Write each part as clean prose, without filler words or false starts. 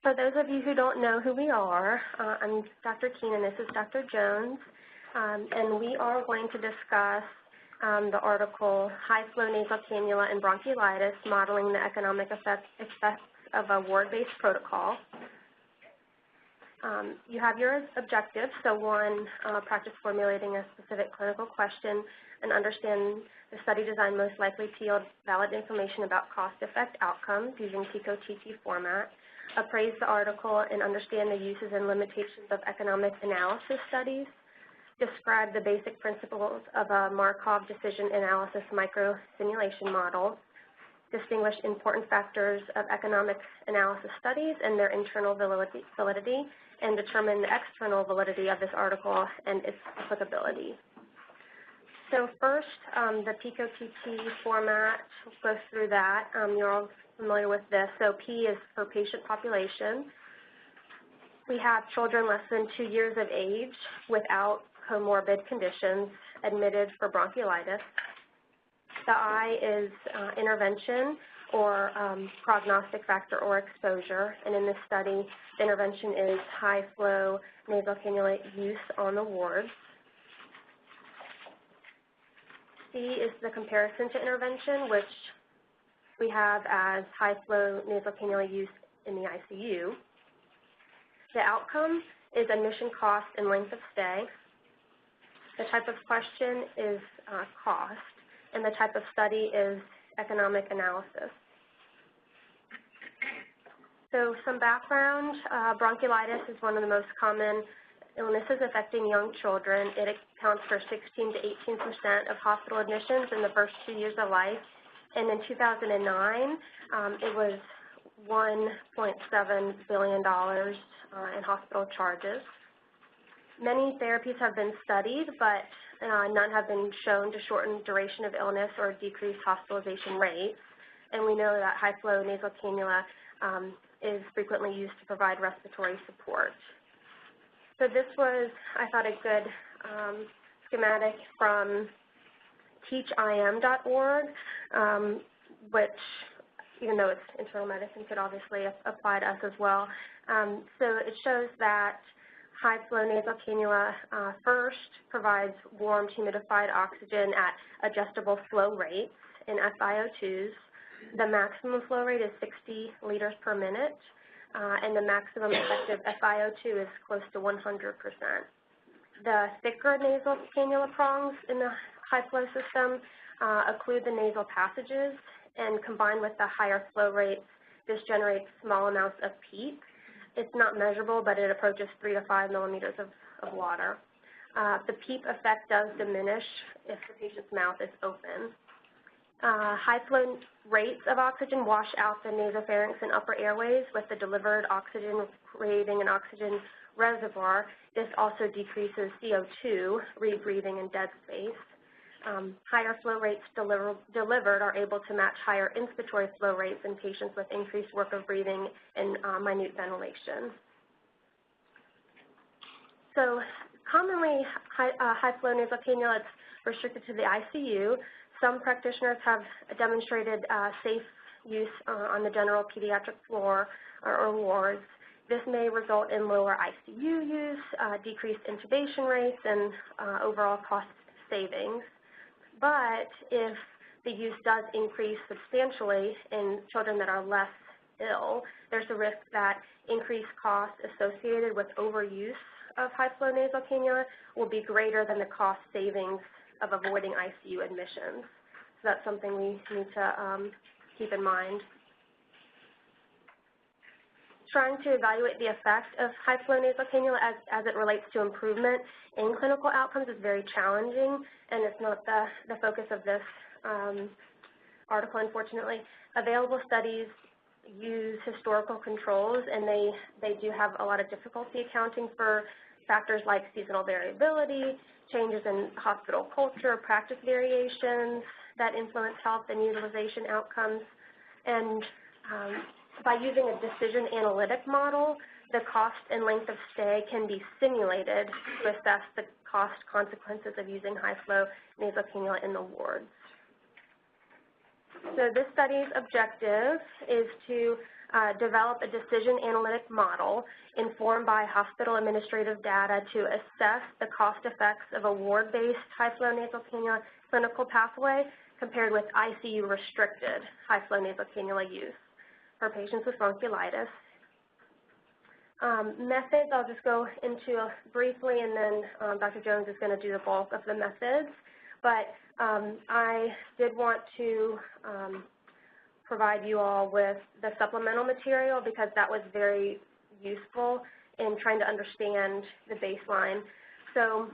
For those of you who don't know who we are, I'm Dr. Keane and this is Dr. Jones, and we are going to discuss the article, High-Flow Nasal Cannula and Bronchiolitis, Modeling the Economic Effects of a Ward-Based Protocol. You have your objectives, so one, practice formulating a specific clinical question and understand the study design most likely to yield valid information about cost-effect outcomes using Pico Ct Format. Appraise the article and understand the uses and limitations of economic analysis studies. Describe the basic principles of a Markov decision analysis micro-simulation model. Distinguish important factors of economic analysis studies and their internal validity, and determine the external validity of this article and its applicability. So first, the Pico Ct format, we'll go through that. You're all familiar with this. So P is for patient population. We have children less than 2 years of age without comorbid conditions admitted for bronchiolitis. The I is intervention or prognostic factor or exposure, and in this study, the intervention is high-flow nasal cannula use on the wards. C is the comparison to intervention, which we have as high-flow nasal cannula use in the ICU. The outcome is admission cost and length of stay. The type of question is cost, and the type of study is economic analysis. So some background, bronchiolitis is one of the most common illnesses affecting young children. It accounts for 16 to 18% of hospital admissions in the first 2 years of life. And in 2009, it was $1.7 billion in hospital charges. Many therapies have been studied, but none have been shown to shorten duration of illness or decrease hospitalization rates. And we know that high-flow nasal cannula is frequently used to provide respiratory support. So this was, I thought, a good schematic from teachim.org, which, even though it's internal medicine, could obviously apply to us as well. So it shows that high-flow nasal cannula first provides warm, humidified oxygen at adjustable flow rates in FiO2s. The maximum flow rate is 60 liters per minute, and the maximum effective FiO2 is close to 100%. The thicker nasal cannula prongs in the high-flow system occlude the nasal passages, and combined with the higher flow rates, this generates small amounts of PEEP. It's not measurable, but it approaches 3 to 5 millimeters of water. The PEEP effect does diminish if the patient's mouth is open. High flow rates of oxygen wash out the nasopharynx and upper airways with the delivered oxygen creating an oxygen reservoir. This also decreases CO2, rebreathing, and dead space. Higher flow rates delivered are able to match higher inspiratory flow rates in patients with increased work of breathing and minute ventilation. So commonly, high-flow nasal cannula is restricted to the ICU. Some practitioners have demonstrated safe use on the general pediatric floor or wards. This may result in lower ICU use, decreased intubation rates, and overall cost savings. But if the use does increase substantially in children that are less ill, there's a risk that increased costs associated with overuse of high-flow nasal cannula will be greater than the cost savings of avoiding ICU admissions. So that's something we need to keep in mind. Trying to evaluate the effect of high-flow nasal cannula as it relates to improvement in clinical outcomes is very challenging, and it's not the focus of this article, unfortunately. Available studies use historical controls, and they do have a lot of difficulty accounting for factors like seasonal variability, changes in hospital culture, practice variations that influence health and utilization outcomes. And by using a decision analytic model, the cost and length of stay can be simulated to assess the cost consequences of using high-flow nasal cannula in the wards. So this study's objective is to develop a decision analytic model informed by hospital administrative data to assess the cost effects of a ward-based high-flow nasal cannula clinical pathway compared with ICU-restricted high-flow nasal cannula use for patients with bronchiolitis. Methods, I'll just go into briefly, and then Dr. Jones is going to do the bulk of the methods. But I did want to provide you all with the supplemental material because that was very useful in trying to understand the baseline. So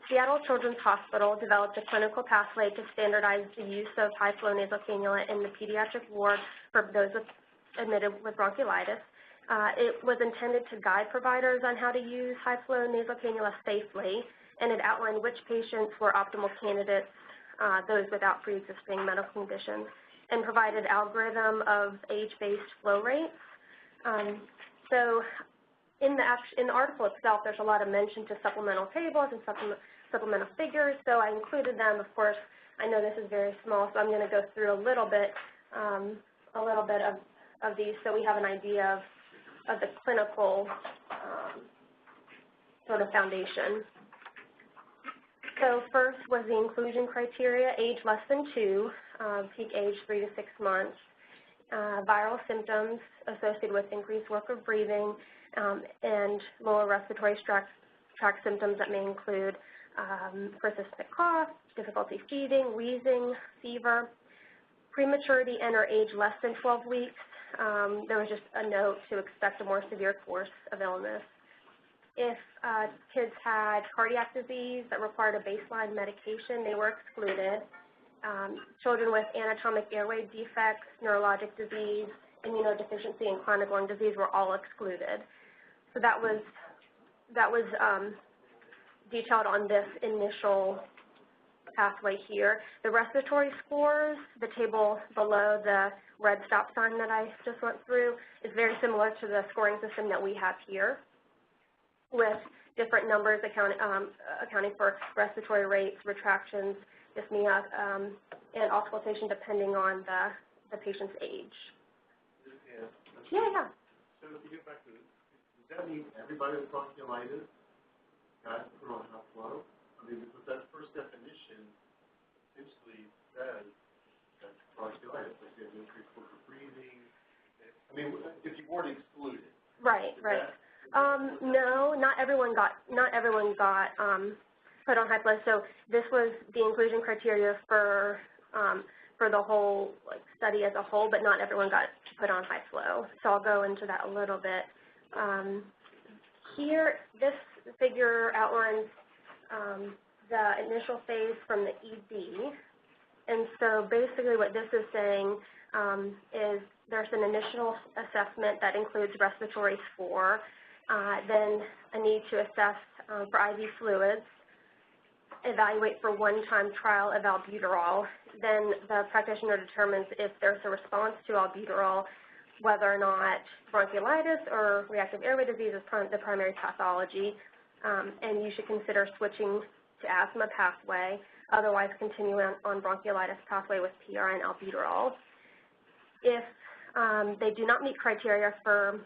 Seattle Children's Hospital developed a clinical pathway to standardize the use of high-flow nasal cannula in the pediatric ward for those admitted with bronchiolitis. It was intended to guide providers on how to use high-flow nasal cannula safely, and it outlined which patients were optimal candidates, those without pre-existing medical conditions, and provided algorithm of age-based flow rates. So in the article itself, there's a lot of mention to supplemental tables and supplemental figures, so I included them. Of course, I know this is very small, so I'm going to go through a little bit of these so we have an idea of the clinical sort of foundation. So first was the inclusion criteria: age less than 2, peak age 3 to 6 months, viral symptoms associated with increased work of breathing, and lower respiratory tract symptoms that may include persistent cough, difficulty feeding, wheezing, fever. Prematurity and or age less than 12 weeks. There was just a note to expect a more severe course of illness. If kids had cardiac disease that required a baseline medication, they were excluded. Children with anatomic airway defects, neurologic disease, immunodeficiency, and chronic lung disease were all excluded. So that was detailed on this initial pathway here. The respiratory scores, the table below the red stop sign that I just went through, is very similar to the scoring system that we have here, with different numbers accounting for respiratory rates, retractions, dyspnea, and auscultation depending on the patient's age. Yeah. So if you get back to this, does that mean everybody with bronchiolitis got to put on high flow? I mean, because that first definition essentially says that bronchiolitis, like you have increased work of breathing. I mean, if you weren't excluded. Right. No, not everyone got put on high flow. So this was the inclusion criteria for the whole study as a whole, but not everyone got put on high flow. So I'll go into that a little bit. Here, this figure outlines the initial phase from the ED. And so basically what this is saying is there's an initial assessment that includes respiratory score, then a need to assess for IV fluids, evaluate for one-time trial of albuterol. Then the practitioner determines if there's a response to albuterol, whether or not bronchiolitis or reactive airway disease is the primary pathology, and you should consider switching to asthma pathway, otherwise continue on bronchiolitis pathway with PR and albuterol. If they do not meet criteria for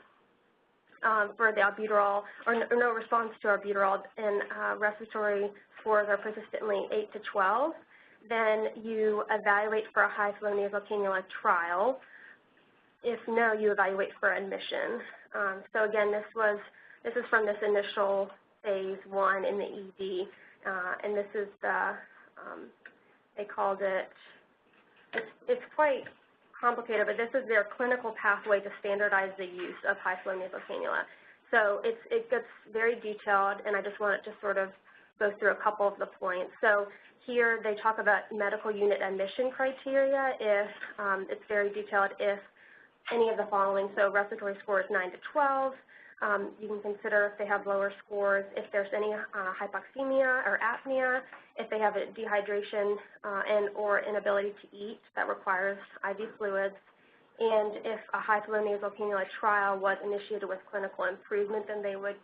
the albuterol or no response to albuterol and respiratory scores are persistently 8 to 12, then you evaluate for a high-flow nasal cannula trial. If no, you evaluate for admission. So again, this is from this initial phase 1 in the ED, and this is they called it, it's quite complicated, but this is their clinical pathway to standardize the use of high-flow nasal cannula. So it gets very detailed, and I just want to sort of go through a couple of the points. So here they talk about medical unit admission criteria. If it's very detailed, if any of the following, so respiratory score is 9 to 12, you can consider if they have lower scores, if there's any hypoxemia or apnea, if they have a dehydration and or inability to eat that requires IV fluids, and if a high-flow nasal cannula trial was initiated with clinical improvement, then they would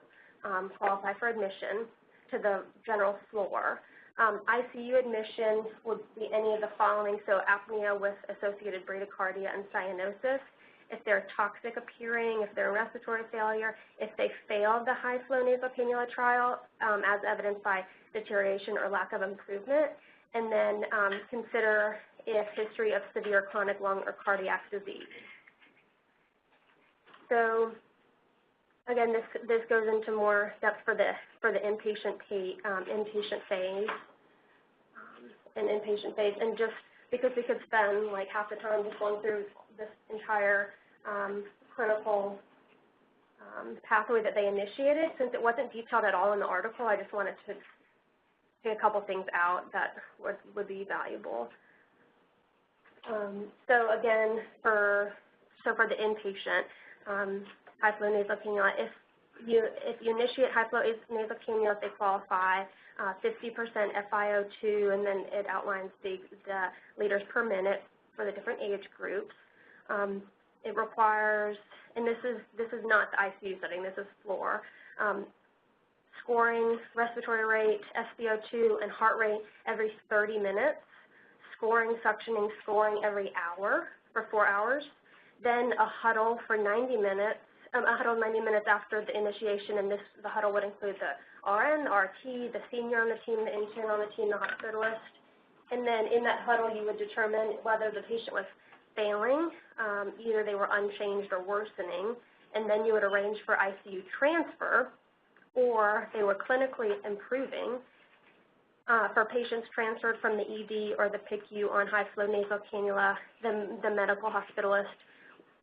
qualify for admission to the general floor. ICU admission would be any of the following, so apnea with associated bradycardia and cyanosis, if they're toxic appearing, if they're in respiratory failure, if they failed the high-flow nasal cannula trial, as evidenced by deterioration or lack of improvement, and then consider if history of severe chronic lung or cardiac disease. So again, this goes into more depth for the inpatient phase, and just because we could spend like half the time just going through this entire clinical pathway that they initiated, since it wasn't detailed at all in the article, I just wanted to take a couple things out that would be valuable. So again, for the inpatient, high-flow nasal cannula, if you initiate high-flow nasal cannula, they qualify, 50% FiO2, and then it outlines the liters per minute for the different age groups. It requires, and this is not the ICU setting, this is floor, scoring respiratory rate, SpO2, and heart rate every 30 minutes, scoring, suctioning, scoring every hour for 4 hours, then a huddle for 90 minutes, a huddle 90 minutes after the initiation, and the huddle would include the RN, RT, the senior on the team, the intern on the team, the hospitalist, and then in that huddle you would determine whether the patient was failing, either they were unchanged or worsening, and then you would arrange for ICU transfer, or they were clinically improving. For patients transferred from the ED or the PICU on high-flow nasal cannula, the medical hospitalist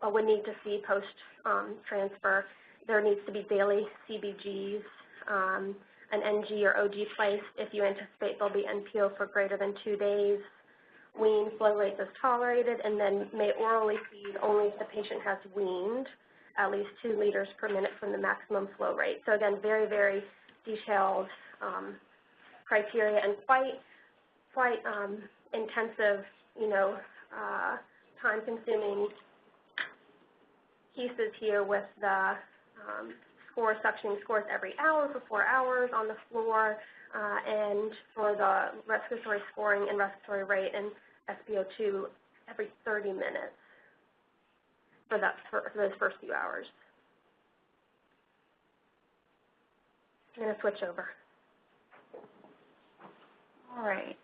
would need to see post-transfer. There needs to be daily CBGs, an NG or OG placed if you anticipate there'll be NPO for greater than 2 days. Wean flow rates as tolerated, and then may orally feed only if the patient has weaned at least 2 liters per minute from the maximum flow rate. So again, very, very detailed criteria and quite intensive, time-consuming pieces here with the suctioning scores every hour for 4 hours on the floor, and for the respiratory scoring and respiratory rate and SpO2 every 30 minutes for those first few hours. I'm going to switch over. All right.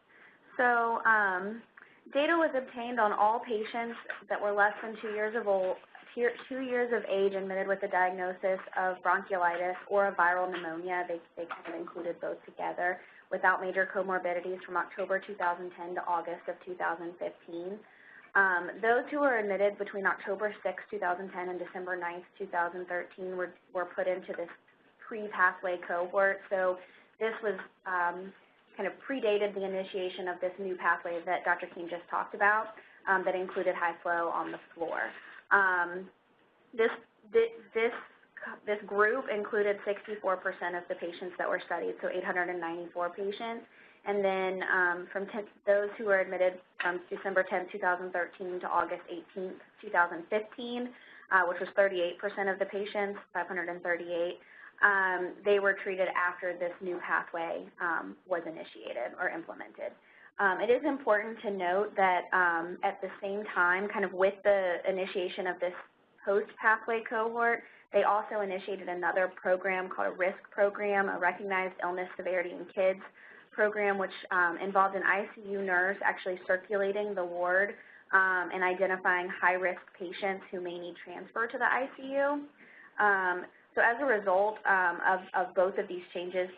So data was obtained on all patients that were less than 2 years of age admitted with a diagnosis of bronchiolitis or a viral pneumonia. They kind of included both together, without major comorbidities from October 2010 to August of 2015. Those who were admitted between October 6, 2010 and December 9, 2013 were put into this pre-pathway cohort. So this was kind of predated the initiation of this new pathway that Dr. Keane just talked about, that included high flow on the floor. This group included 64% of the patients that were studied, so 894 patients. And then those who were admitted from December 10, 2013 to August 18, 2015, which was 38% of the patients, 538, they were treated after this new pathway was initiated or implemented. It is important to note that at the same time, kind of with the initiation of this post-pathway cohort, they also initiated another program called a RISK program, a Recognized Illness Severity in Kids program, which involved an ICU nurse actually circulating the ward and identifying high-risk patients who may need transfer to the ICU. So as a result of both of these changes,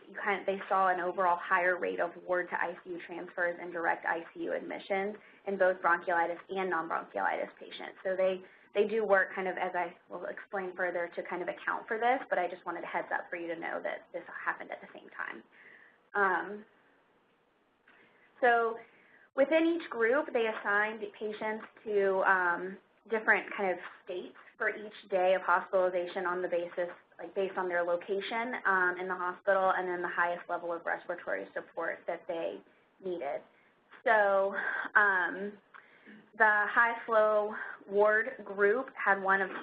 they saw an overall higher rate of ward to ICU transfers and direct ICU admissions in both bronchiolitis and non-bronchiolitis patients. So they do work kind of, as I will explain further, to kind of account for this, but I just wanted a heads up for you to know that this happened at the same time. So within each group, they assigned patients to different kind of states for each day of hospitalization on the basis, like based on their location in the hospital, and then the highest level of respiratory support that they needed. So the high flow ward group had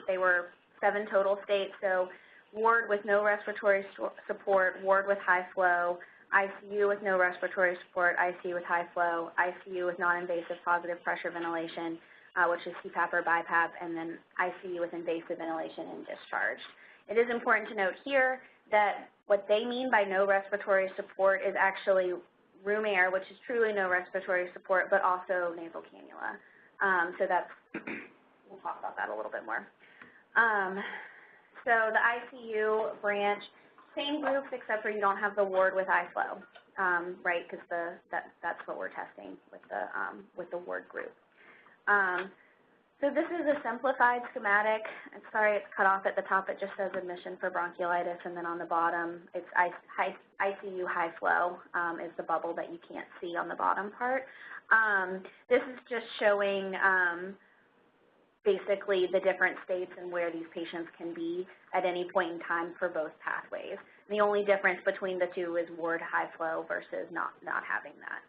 they were 7 total states, so ward with no respiratory support, ward with high flow, ICU with no respiratory support, ICU with high flow, ICU with non-invasive positive pressure ventilation, which is CPAP or BiPAP, and then ICU with invasive ventilation and discharge. It is important to note here that what they mean by no respiratory support is actually room air, which is truly no respiratory support, but also nasal cannula. So that's, we'll talk about that a little bit more. So the ICU branch, same groups except for you don't have the ward with iFlow, right? Because that's what we're testing with the ward group. So this is a simplified schematic. I'm sorry it's cut off at the top. It just says admission for bronchiolitis, and then on the bottom it's ICU high flow is the bubble that you can't see on the bottom part. This is just showing basically the different states and where these patients can be at any point in time for both pathways. The only difference between the two is ward high flow versus not having that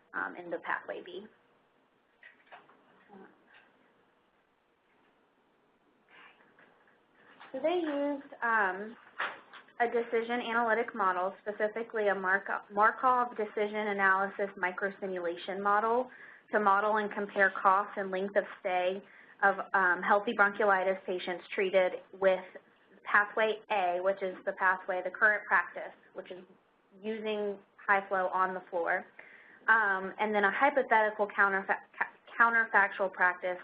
in the pathway B. So they used a decision analytic model, specifically a Markov decision analysis microsimulation model, to model and compare cost and length of stay of healthy bronchiolitis patients treated with pathway A, which is the pathway, the current practice, which is using high flow on the floor, and then a hypothetical counterfactual practice,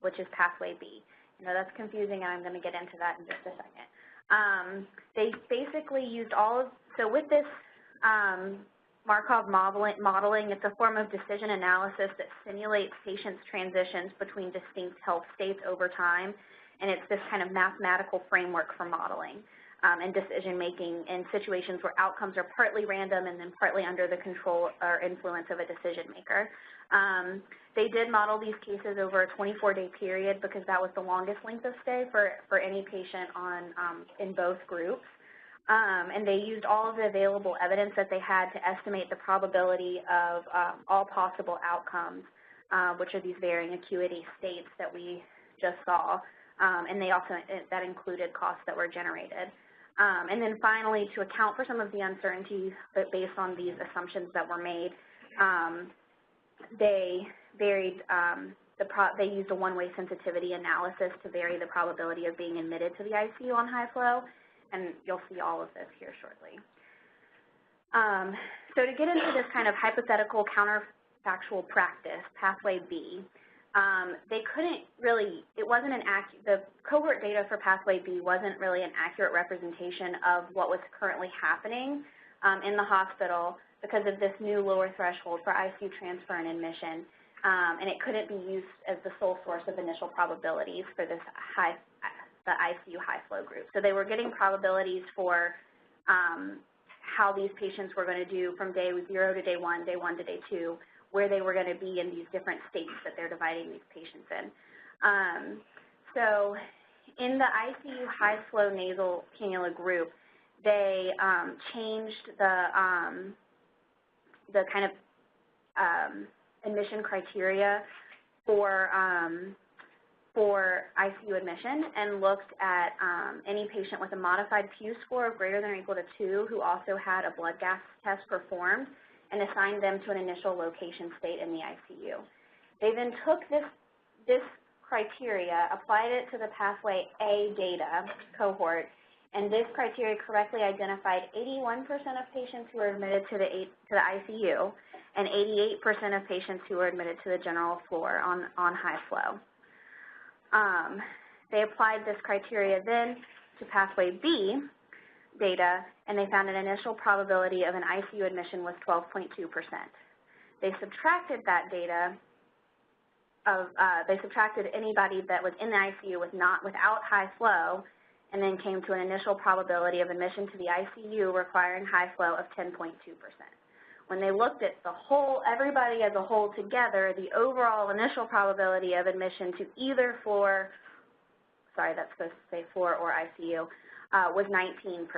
which is pathway B. You know, that's confusing, and I'm going to get into that in just a second. They basically used all of, so with this Markov modeling, it's a form of decision analysis that simulates patients' transitions between distinct health states over time, and it's this kind of mathematical framework for modeling and decision-making in situations where outcomes are partly random and then partly under the control or influence of a decision maker. They did model these cases over a 24-day period because that was the longest length of stay for any patient in both groups. And they used all of the available evidence that they had to estimate the probability of all possible outcomes, which are these varying acuity states that we just saw. And they also, that included costs that were generated. And then finally, to account for some of the uncertainties, but based on these assumptions that were made, they varied they used a one-way sensitivity analysis to vary the probability of being admitted to the ICU on high flow, and you'll see all of this here shortly. So to get into this kind of hypothetical counterfactual practice, pathway B, they couldn't really, it wasn't an the cohort data for pathway B wasn't really an accurate representation of what was currently happening in the hospital because of this new lower threshold for ICU transfer and admission, and it couldn't be used as the sole source of initial probabilities for this the ICU high flow group. So they were getting probabilities for how these patients were going to do from day 0 to day 1 to day 2, where they were going to be in these different states that they're dividing these patients in. So in the ICU high flow nasal cannula group, they changed the kind of admission criteria for ICU admission and looked at any patient with a modified Pew score of greater than or equal to 2 who also had a blood gas test performed and assigned them to an initial location state in the ICU. They then took this criteria, applied it to the pathway A data cohort, and this criteria correctly identified 81% of patients who were admitted to the ICU and 88% of patients who were admitted to the general floor on high flow. They applied this criteria then to pathway B data, and they found an initial probability of an ICU admission was 12.2%. They subtracted that data they subtracted anybody that was in the ICU without high flow, and then came to an initial probability of admission to the ICU requiring high flow of 10.2%. When they looked at everybody as a whole together, the overall initial probability of admission to either floor, sorry, that's supposed to say floor or ICU, was 19%.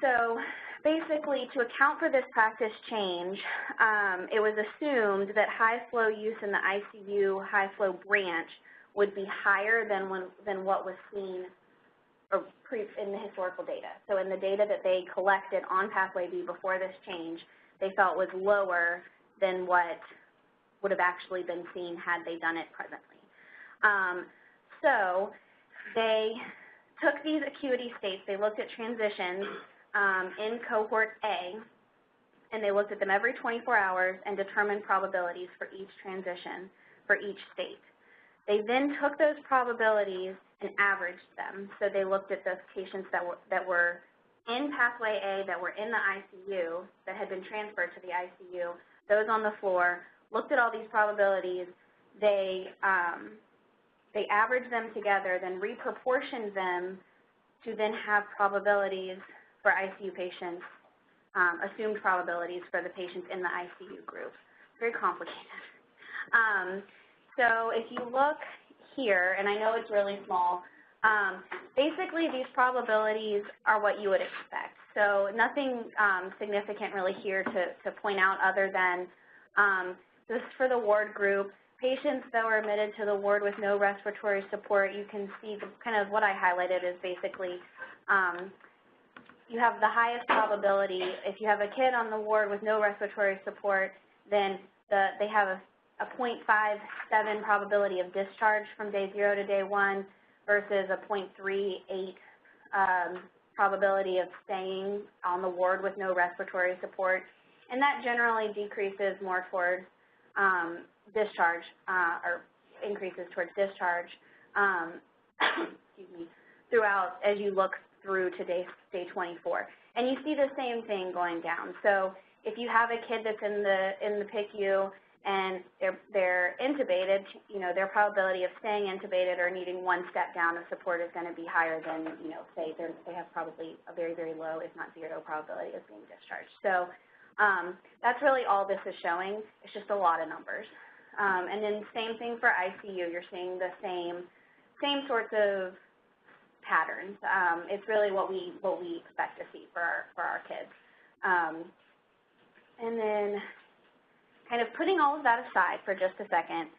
So basically, to account for this practice change, it was assumed that high flow use in the ICU high flow branch would be higher than what was seen in the historical data. So in the data that they collected on pathway B before this change, they felt was lower than what would have actually been seen had they done it presently. So they took these acuity states, they looked at transitions in cohort A, and they looked at them every 24 hours and determined probabilities for each transition for each state. They then took those probabilities and averaged them. So they looked at the patients that were in pathway A, that were in the ICU, that had been transferred to the ICU, those on the floor, looked at all these probabilities. They averaged them together, then reproportioned them to then have probabilities for ICU patients, assumed probabilities for the patients in the ICU group. Very complicated. So if you look here, and I know it's really small, basically these probabilities are what you would expect. So nothing significant really here to point out other than this is for the ward group. Patients that were admitted to the ward with no respiratory support, you can see the, kind of what I highlighted is basically you have the highest probability. If you have a kid on the ward with no respiratory support, then they have a 0.57 probability of discharge from day 0 to day 1 versus a 0.38 probability of staying on the ward with no respiratory support. And that generally decreases more towards discharge or increases towards discharge excuse me, throughout as you look through to day 24. And you see the same thing going down. So if you have a kid that's in the PICU and they're intubated, you know, their probability of staying intubated or needing one step down of support is going to be higher than, you know, say they have probably a very, very low, if not zero, probability of being discharged. So that's really all this is showing. It's just a lot of numbers. And then same thing for ICU. You're seeing the same sorts of patterns. It's really what we expect to see for our kids. And then kind of putting all of that aside for just a second,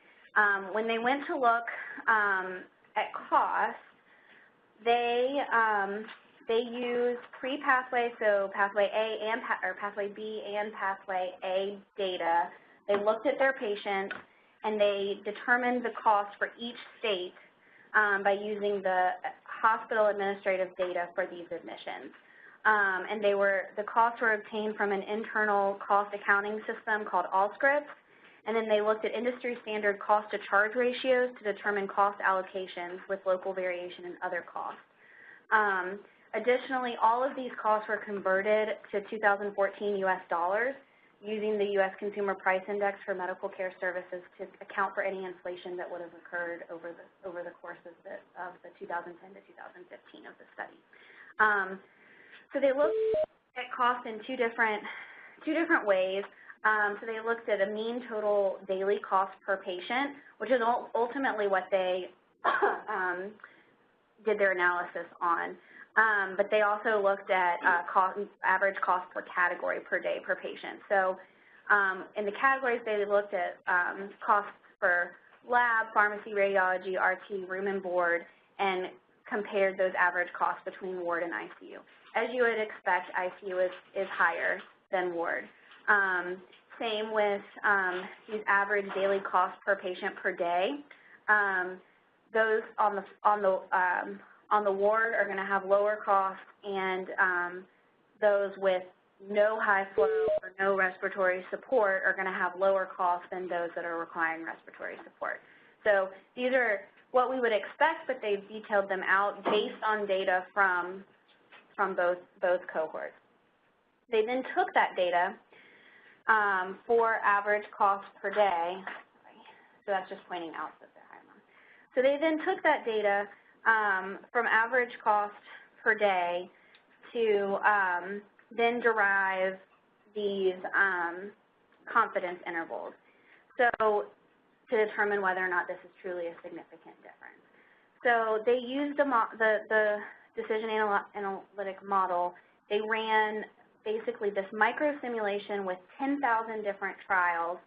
when they went to look at cost, they used pre-pathway, so pathway A and pathway B and pathway A data. They looked at their patients and they determined the cost for each state by using the hospital administrative data for these admissions. And the costs were obtained from an internal cost accounting system called Allscripts, and then they looked at industry standard cost to charge ratios to determine cost allocations with local variation and other costs. Additionally, all of these costs were converted to 2014 US dollars using the U.S. Consumer Price Index for medical care services to account for any inflation that would have occurred over the course of the 2010 to 2015 of the study. So they looked at cost in two different ways. So they looked at a mean total daily cost per patient, which is ultimately what they did their analysis on. But they also looked at average cost per category per day per patient. So in the categories, they looked at costs for lab, pharmacy, radiology, RT, room and board, and compared those average costs between ward and ICU. As you would expect, ICU is higher than ward. Same with these average daily costs per patient per day. Those on the ward are going to have lower costs, and those with no high flow or no respiratory support are going to have lower costs than those that are requiring respiratory support. So these are what we would expect, but they've detailed them out based on data from both cohorts. They then took that data for average cost per day. So that's just pointing out that they're high. So they then took that data from average cost per day to then derive these confidence intervals. So to determine whether or not this is truly a significant difference. So they used the decision analytic model. They ran basically this micro simulation with 10,000 different trials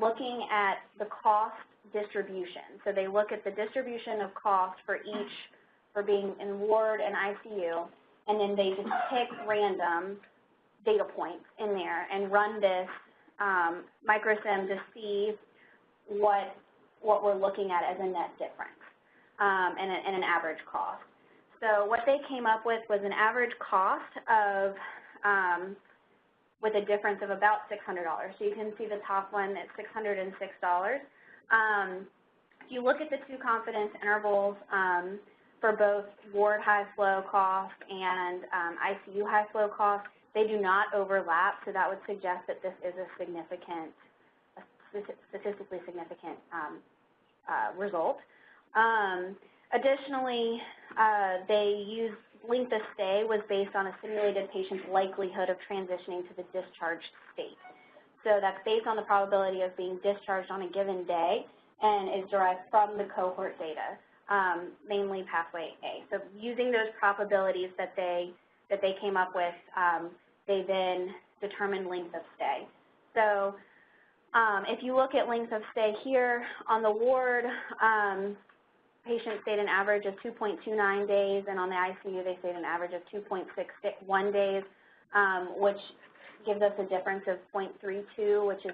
looking at the cost distribution. So they look at the distribution of cost for being in ward and ICU, and then they just pick random data points in there and run this microsim to see what we're looking at as a net difference and an average cost. So what they came up with was an average cost of, with a difference of about $600. So you can see the top one at $606. If you look at the two confidence intervals for both ward high flow cost and ICU high flow cost, they do not overlap, so that would suggest that this is a statistically significant result. Additionally, they used length of stay was based on a simulated patient's likelihood of transitioning to the discharged state. So that's based on the probability of being discharged on a given day and is derived from the cohort data, mainly pathway A. So using those probabilities that they came up with, they then determined length of stay. So if you look at length of stay here on the ward, patients stayed an average of 2.29 days, and on the ICU they stayed an average of 2.61 days, which gives us a difference of 0.32, which is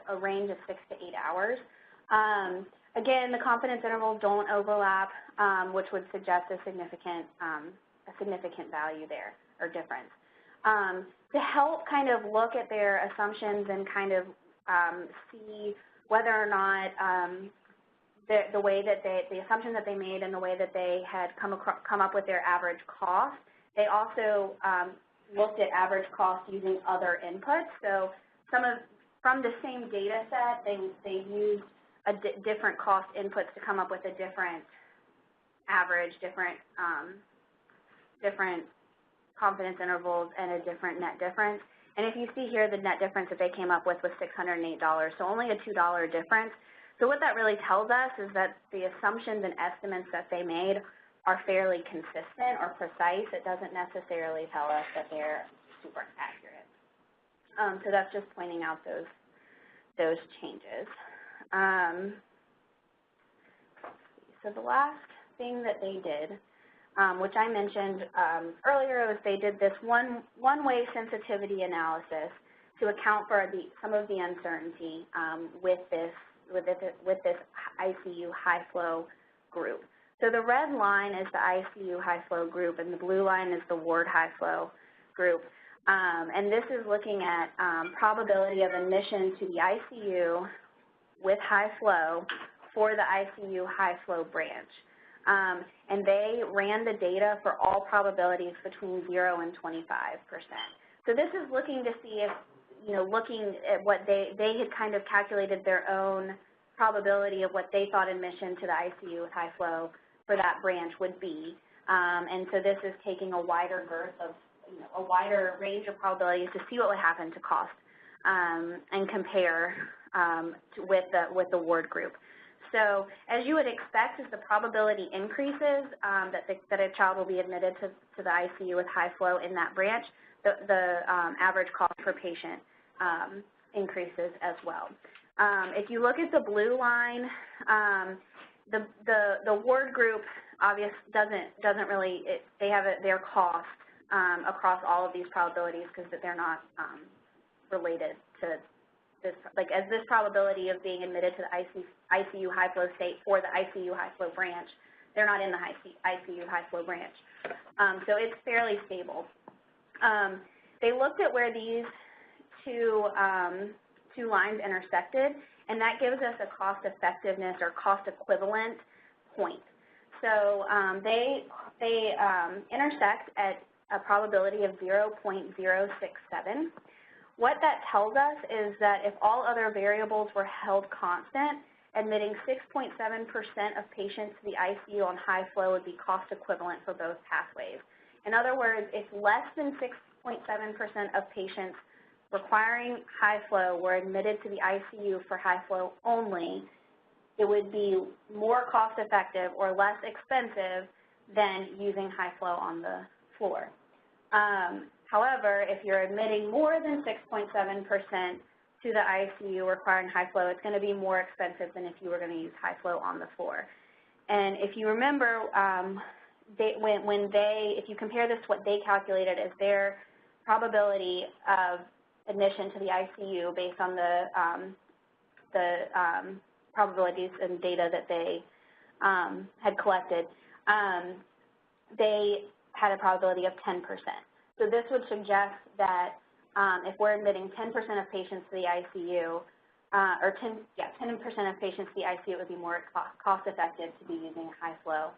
a range of 6 to 8 hours. Again, the confidence intervals don't overlap, which would suggest a significant value there, or difference. To help kind of look at their assumptions and kind of see whether or not the way that the assumption that they made and the way that they had come up with their average cost, they also looked at average cost using other inputs. So from the same data set, they used different cost inputs to come up with a different average, different confidence intervals, and a different net difference. And if you see here, the net difference that they came up with was $608, so only a $2 difference. So what that really tells us is that the assumptions and estimates that they made are fairly consistent or precise. It doesn't necessarily tell us that they're super accurate. So that's just pointing out those changes. So the last thing that they did, which I mentioned earlier, was they did this one-way sensitivity analysis to account for some of the uncertainty with this ICU high flow group. So the red line is the ICU high flow group, and the blue line is the ward high flow group. And this is looking at probability of admission to the ICU with high flow for the ICU high flow branch. And they ran the data for all probabilities between 0 and 25%. So this is looking to see if, looking at what they had kind of calculated their own probability of what they thought admission to the ICU with high flow for that branch would be. And so this is taking a wider girth of, a wider range of probabilities to see what would happen to cost and compare with the ward group. So as you would expect, as the probability increases that a child will be admitted to the ICU with high flow in that branch, the average cost per patient increases as well. If you look at the blue line, the ward group obviously doesn't really, they have their cost across all of these probabilities because they're not related to this, like as this probability of being admitted to the ICU high flow state for the ICU high flow branch, they're not in the ICU high flow branch. So it's fairly stable. They looked at where these two lines intersected, and that gives us a cost effectiveness or cost equivalent point. So they intersect at a probability of 0.067. What that tells us is that if all other variables were held constant, admitting 6.7% of patients to the ICU on high flow would be cost equivalent for both pathways. In other words, if less than 6.7% of patients requiring high flow were admitted to the ICU for high flow only, it would be more cost effective or less expensive than using high flow on the floor. However, if you're admitting more than 6.7% to the ICU requiring high flow, it's going to be more expensive than if you were going to use high flow on the floor. And if you remember, if you compare this to what they calculated as their probability of admission to the ICU based on the probabilities and data that they had collected, they had a probability of 10%. So this would suggest that if we're admitting 10% of patients to the ICU, or 10% of patients to the ICU, it would be more cost-effective to be using high flow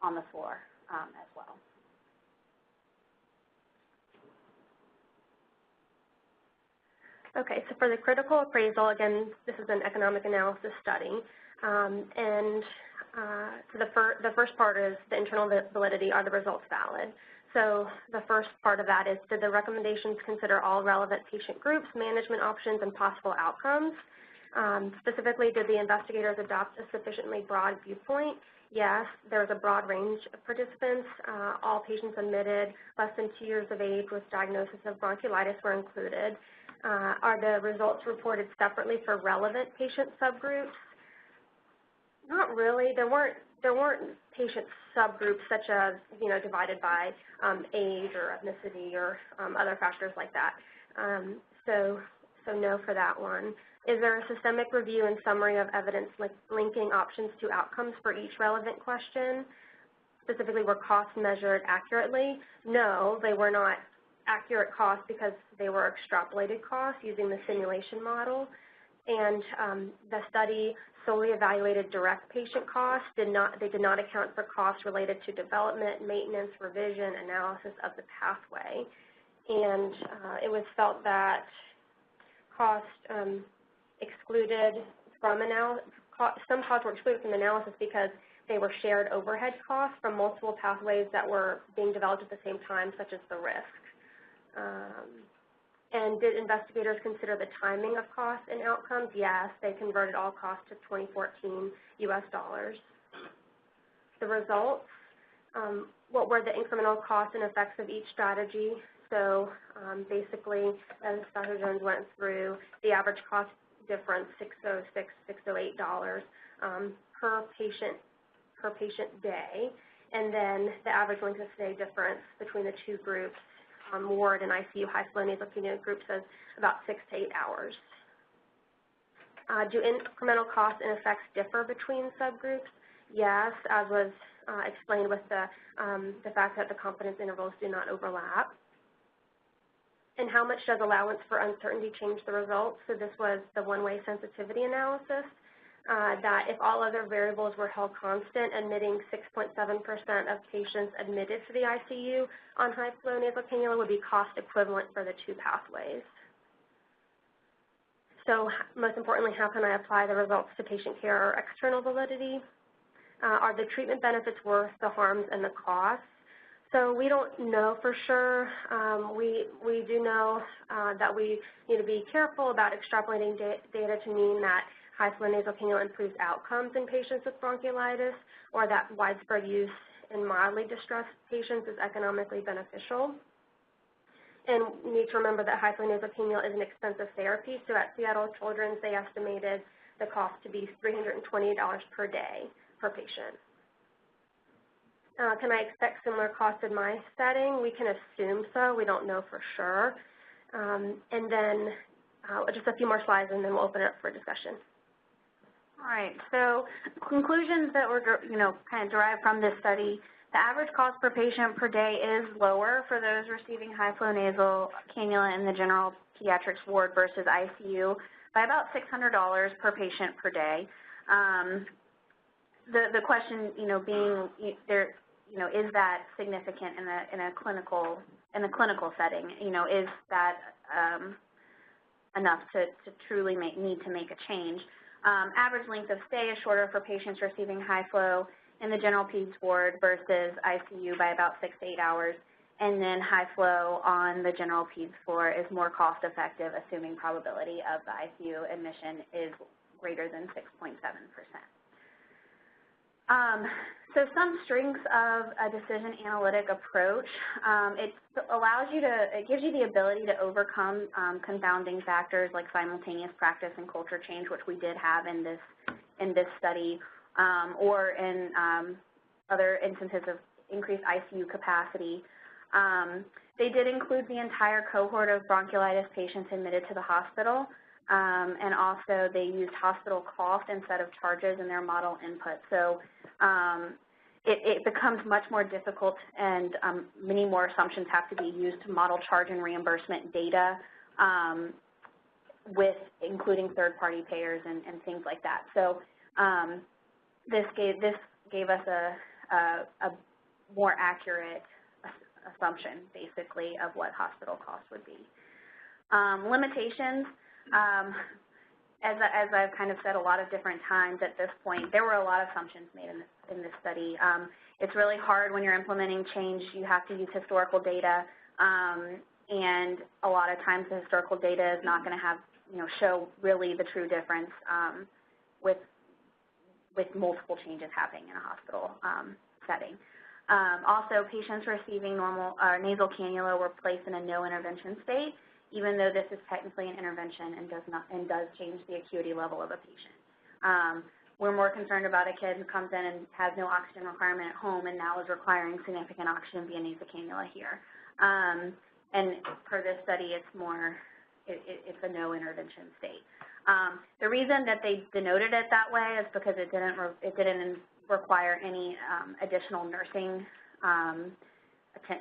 on the floor as well. Okay, so for the critical appraisal, again, this is an economic analysis study, and so the first part is the internal validity. Are the results valid? So the first part of that is, did the recommendations consider all relevant patient groups, management options, and possible outcomes? Specifically, did the investigators adopt a sufficiently broad viewpoint? Yes, there was a broad range of participants. All patients admitted less than 2 years of age with diagnosis of bronchiolitis were included. Are the results reported separately for relevant patient subgroups? Not really. There weren't patient subgroups such as, divided by age or ethnicity or other factors like that. So no for that one. Is there a systemic review and summary of evidence linking options to outcomes for each relevant question? Specifically, were costs measured accurately? No, they were not accurate costs because they were extrapolated costs using the simulation model. And the study solely evaluated direct patient costs. They did not account for costs related to development, maintenance, revision, analysis of the pathway. And it was felt that costs excluded from analysis, some costs were excluded from analysis because they were shared overhead costs from multiple pathways that were being developed at the same time, such as the risk. And did investigators consider the timing of costs and outcomes? Yes, they converted all costs to 2014 US dollars. The results, what were the incremental costs and effects of each strategy? So basically, as Dr. Jones went through, the average cost difference, $606, $608 per patient day, and then the average length of stay difference between the two groups, ward and ICU high flow nasal cannula groups, is about 6 to 8 hours. Do incremental costs and effects differ between subgroups? Yes, as was explained with the fact that the confidence intervals do not overlap. And how much does allowance for uncertainty change the results? So this was the one-way sensitivity analysis, that if all other variables were held constant, admitting 6.7% of patients admitted to the ICU on high-flow nasal cannula would be cost equivalent for the two pathways. So most importantly, how can I apply the results to patient care or external validity? Are the treatment benefits worth the harms and the costs? So we don't know for sure. We do know that we need to be careful about extrapolating data to mean that high-flow nasal cannula improves outcomes in patients with bronchiolitis, or that widespread use in mildly distressed patients is economically beneficial. And we need to remember that high-flow nasal cannula is an expensive therapy. So at Seattle Children's, they estimated the cost to be $320 per day per patient. Can I expect similar costs in my setting? We can assume so. We don't know for sure. And then just a few more slides, and then we'll open it up for discussion. All right. So conclusions that were, kind of derived from this study: the average cost per patient per day is lower for those receiving high-flow nasal cannula in the general pediatrics ward versus ICU by about $600 per patient per day. The question, being there. Is that significant in a clinical setting? Is that enough to truly need to make a change? Average length of stay is shorter for patients receiving high flow in the general peds ward versus ICU by about 6 to 8 hours, and then high flow on the general peds floor is more cost effective, assuming probability of the ICU admission is greater than 6.7%. So some strengths of a decision analytic approach: it gives you the ability to overcome confounding factors like simultaneous practice and culture change, which we did have in this study, or in other instances of increased ICU capacity. They did include the entire cohort of bronchiolitis patients admitted to the hospital, and also they used hospital cost instead of charges in their model input. So it becomes much more difficult, and many more assumptions have to be used to model charge and reimbursement data, with including third-party payers and things like that. So this gave us a more accurate assumption, basically, of what hospital costs would be. Limitations, as I've kind of said a lot of different times at this point, there were a lot of assumptions made in this study. It's really hard when you're implementing change. You have to use historical data, and a lot of times the historical data is not going to have, show really the true difference with multiple changes happening in a hospital setting. Also, patients receiving normal nasal cannula were placed in a no intervention state, even though this is technically an intervention and does change the acuity level of a patient. We're more concerned about a kid who comes in and has no oxygen requirement at home and now is requiring significant oxygen via nasal cannula here. And for this study, it's more, it's a no intervention state. The reason that they denoted it that way is because it didn't require any additional nursing,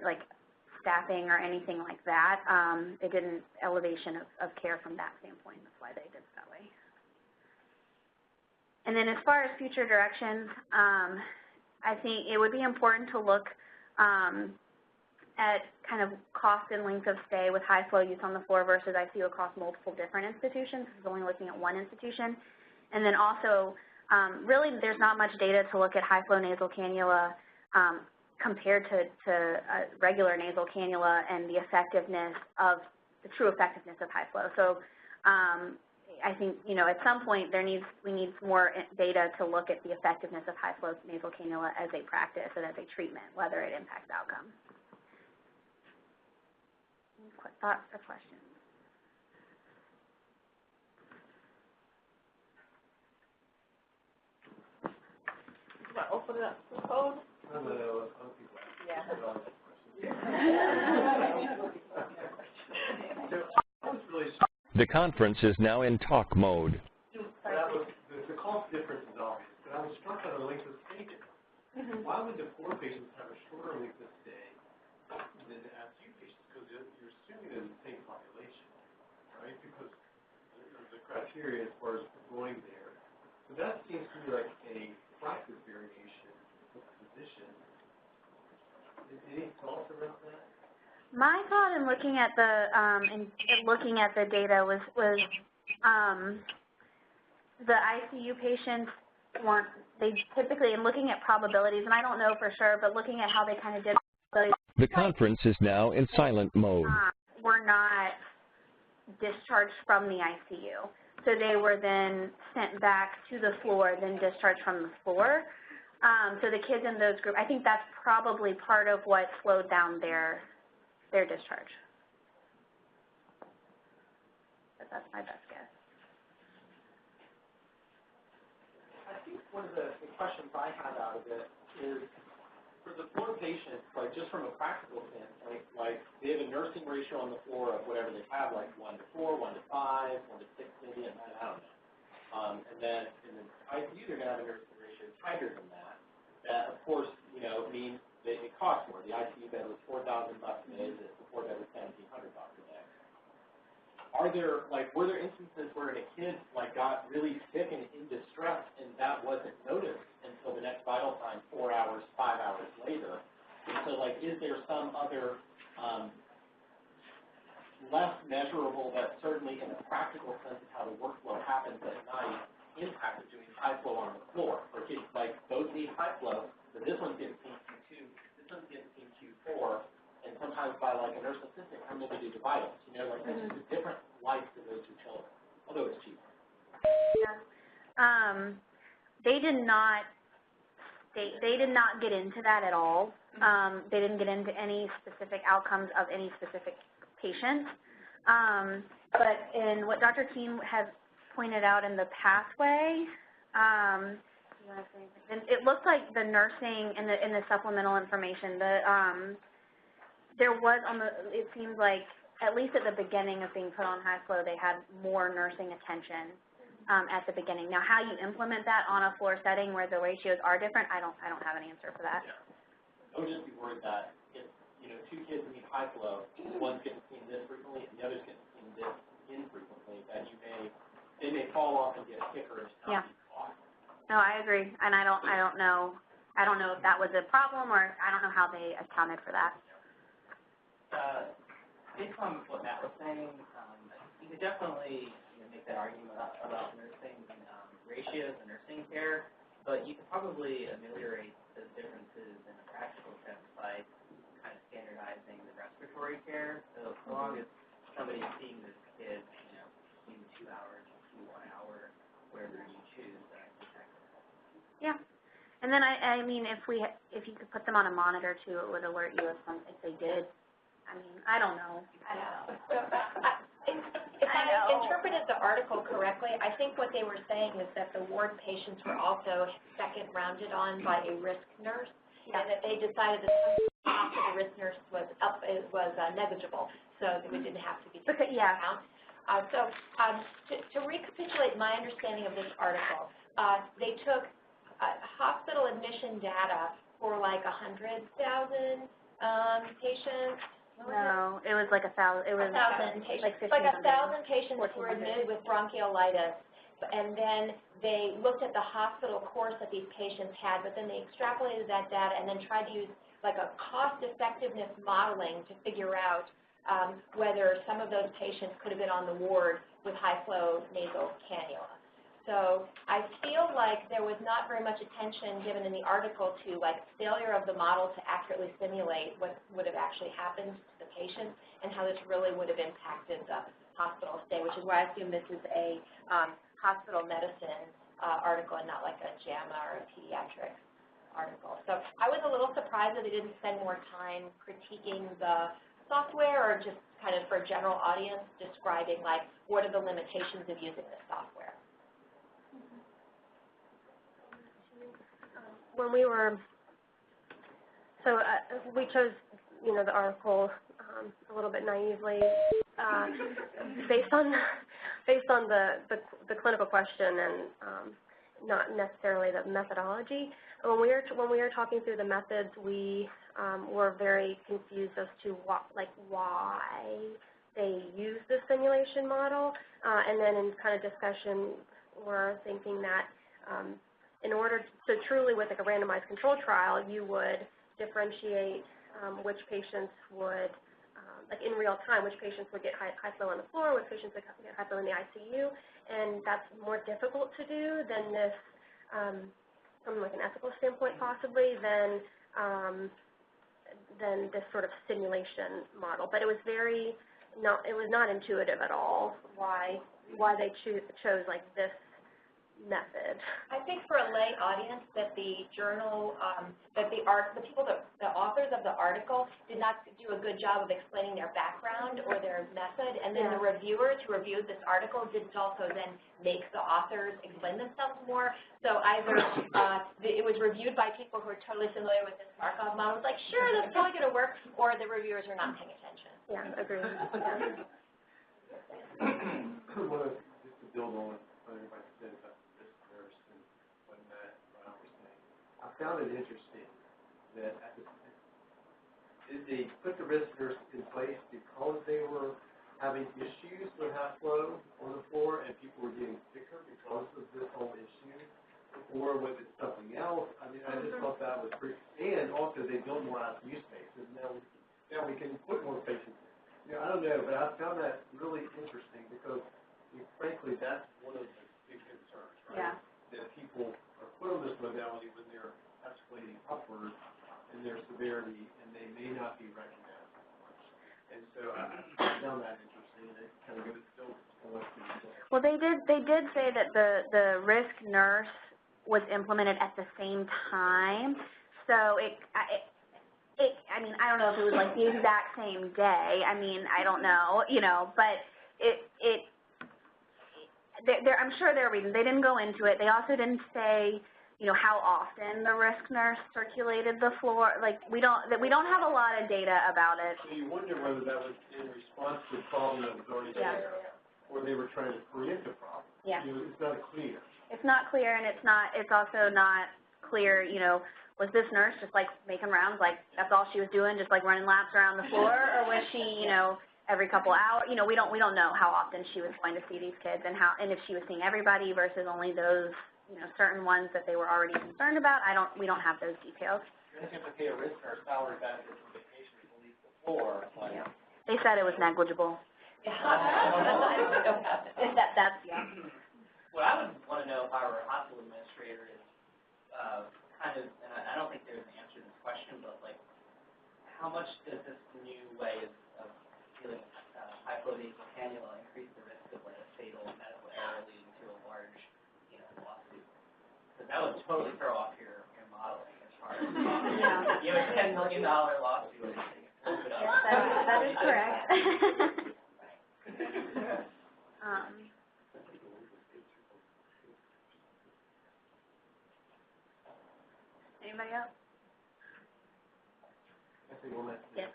like staffing or anything like that. It didn't elevation of care from that standpoint. That's why they did it that way. And then as far as future directions, I think it would be important to look at kind of cost and length of stay with high flow use on the floor versus ICU across multiple different institutions. This is only looking at one institution. And then also, really there's not much data to look at high flow nasal cannula compared to regular nasal cannula and the effectiveness of, the true effectiveness of high flow. So I think, at some point we need more data to look at the effectiveness of high flow nasal cannula as a practice and as a treatment, whether it impacts outcomes. Any thoughts or questions? Want to open it up to code? The conference is now in talk mode. The cost difference is obvious, but I was struck by the length of stay difference. Why would the poor patients have a shorter length of stay than the ICU patients? Because you're assuming they're the same population, right? Because there's a criteria as far as going there. So that seems to me like a practice variation of physicians. Any thoughts around that? My thought in looking at the data was the ICU patients they typically, in looking at probabilities, and I don't know for sure, but looking at how they kind of did probabilities. The conference is now in silent mode. Were not discharged from the ICU. So they were then sent back to the floor, then discharged from the floor. So the kids in those groups, I think that's probably part of what slowed down their discharge. But that's my best guess. I think one of the questions I had out of it is, for the floor patients, like just from a practical standpoint, like they have a nursing ratio on the floor of whatever they have, like 1 to 4, 1 to 5, 1 to 6 maybe, and I don't know. And then in the ICU, they're going to have a nursing ratio tighter than that. That, of course, means that it costs more. The ICU bed was $4,000 a day. The support bed was $1,700 a day. Were there instances where a kid got really sick and in distress, and that wasn't noticed until the next vital sign 4 hours, 5 hours later? And so, is there some other less measurable, but certainly in a practical sense of how the workflow happens at night, impact of doing high flow on the floor? For kids, those need high flow, but this one's getting seen Q2, this one's getting seen Q4, and sometimes by a nurse assistant coming in to do the vitals. That's just a different life to those two children, although it's cheaper. Yeah. They did not get into that at all. They didn't get into any specific outcomes of any specific patient. But in what Dr. Keane has pointed out in the pathway, it looks like the nursing in the supplemental information, there was it seems like at least at the beginning of being put on high flow, they had more nursing attention at the beginning. Now, how you implement that on a floor setting where the ratios are different, I don't have an answer for that. Yeah. I would just be worried that if, you know, two kids need high flow, one's getting seen this frequently and the other's getting seen this infrequently, that they may fall off and get sicker and not be caught. No, I agree, and I don't know if that was a problem, or I don't know how they accounted for that. Based on what Matt was saying, you could definitely make that argument about nursing ratios and nursing care, but you could probably ameliorate those differences in a practical sense by kind of standardizing the respiratory care. So as long as somebody's seeing this kid, in 2 hours, 1 hour, wherever you choose, Yeah, and then I mean, if you could put them on a monitor too, it would alert you if they did. I mean, I don't know. If I interpreted the article correctly, I think what they were saying is that the ward patients were also second rounded on by a risk nurse, and that they decided that the cost of the risk nurse was negligible, so that we didn't have to be taken into account. To recapitulate my understanding of this article, they took hospital admission data for like 100,000 patients. No, it was like 1,000. It was 1,000 patients. Like 1,000 patients were admitted with bronchiolitis, and then they looked at the hospital course that these patients had, but then they extrapolated that data and then tried to use like a cost-effectiveness modeling to figure out whether some of those patients could have been on the ward with high-flow nasal cannula. So I feel like there was not very much attention given in the article to like failure of the model to accurately simulate what would have actually happened to the patient and how this really would have impacted the hospital stay, which is why I assume this is a hospital medicine article and not like a JAMA or a pediatric article. So I was a little surprised that they didn't spend more time critiquing the software or just kind of for a general audience describing like what are the limitations of using this software. When we were, so we chose, the article a little bit naively based on the clinical question and not necessarily the methodology. When we were talking through the methods, we were very confused as to why they use the simulation model, and then in kind of discussion, we're thinking that in order to, so truly with like a randomized control trial, you would differentiate which patients would, like in real time, which patients would get high flow on the floor, which patients would get high flow in the ICU, and that's more difficult to do than this, from like an ethical standpoint possibly, than this sort of simulation model. But it was it was not intuitive at all why they chose like this method. I think for a lay audience that the journal, the authors of the article did not do a good job of explaining their background or their method, and then the reviewers who reviewed this article didn't also then make the authors explain themselves more. So either it was reviewed by people who are totally familiar with this Markov model, it's like, sure, that's probably going to work, or the reviewers are not paying attention. Yeah, agreed. Just to build on what everybody said about I found it interesting that they put the risk nurse in place because they were having issues with high flow on the floor and people were getting sicker because of this whole issue, or was it something else? I mean, I just thought that was pretty, and also they built more ICU space, and now we can put more patients in. I don't know, but I found that really interesting because, frankly, that's one of the big concerns, right? That people are put on this modality when they're escalating upward in their severity, and they may not be recognized as much. And so I found that interesting, and it kind of goes still to what you said. Well, they did say that the risk nurse was implemented at the same time, so I mean, I don't know if it was like the exact same day. I mean, I don't know, but I'm sure there are reasons. They didn't go into it. They also didn't say you know, how often the risk nurse circulated the floor. Like, we don't have a lot of data about it. So you wonder whether that was in response to a problem that was already there, or they were trying to preempt a problem. Yeah. It's not clear. It's not clear, and it's also not clear, you know, was this nurse just like making rounds, like that's all she was doing, just like running laps around the floor, or was she, you know, every couple hours? You know, we don't know how often she was going to see these kids, and if she was seeing everybody versus only those, you know, certain ones that they were already concerned about. We don't have those details. I think if they pay a risk nurse salary benefits and vacation to leave the floor, like. Yeah. They said it was negligible. Yeah. That's yeah. What I would want to know if I were a hospital administrator is kind of, and I don't think there's an answer to this question, but like, how much does this new way of dealing with high-flow nasal cannula increase the risk of like a fatal medical error leading to a large, you know, lawsuit? Because that would totally throw off your modeling as far as you have a $10 million lawsuit. That is correct. Anybody else? I think one last thing. Yes.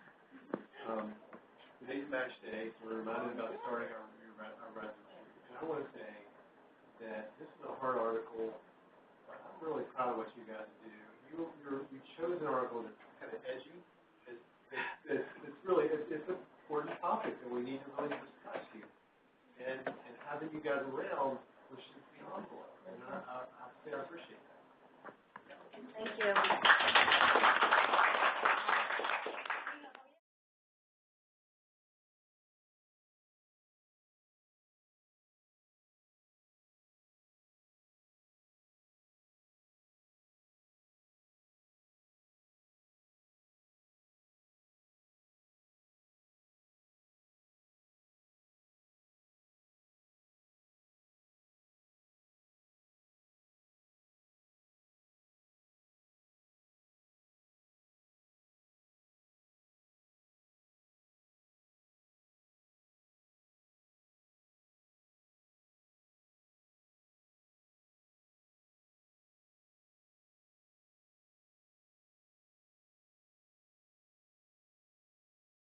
Today's match day, so we're reminded about starting our residency. And I want to say that this is a hard article. I'm really proud of what you guys do. You chose an article that's kind of edgy. It's really it's an important topic that we need to really discuss here. And having you guys around pushes the envelope. And I appreciate it.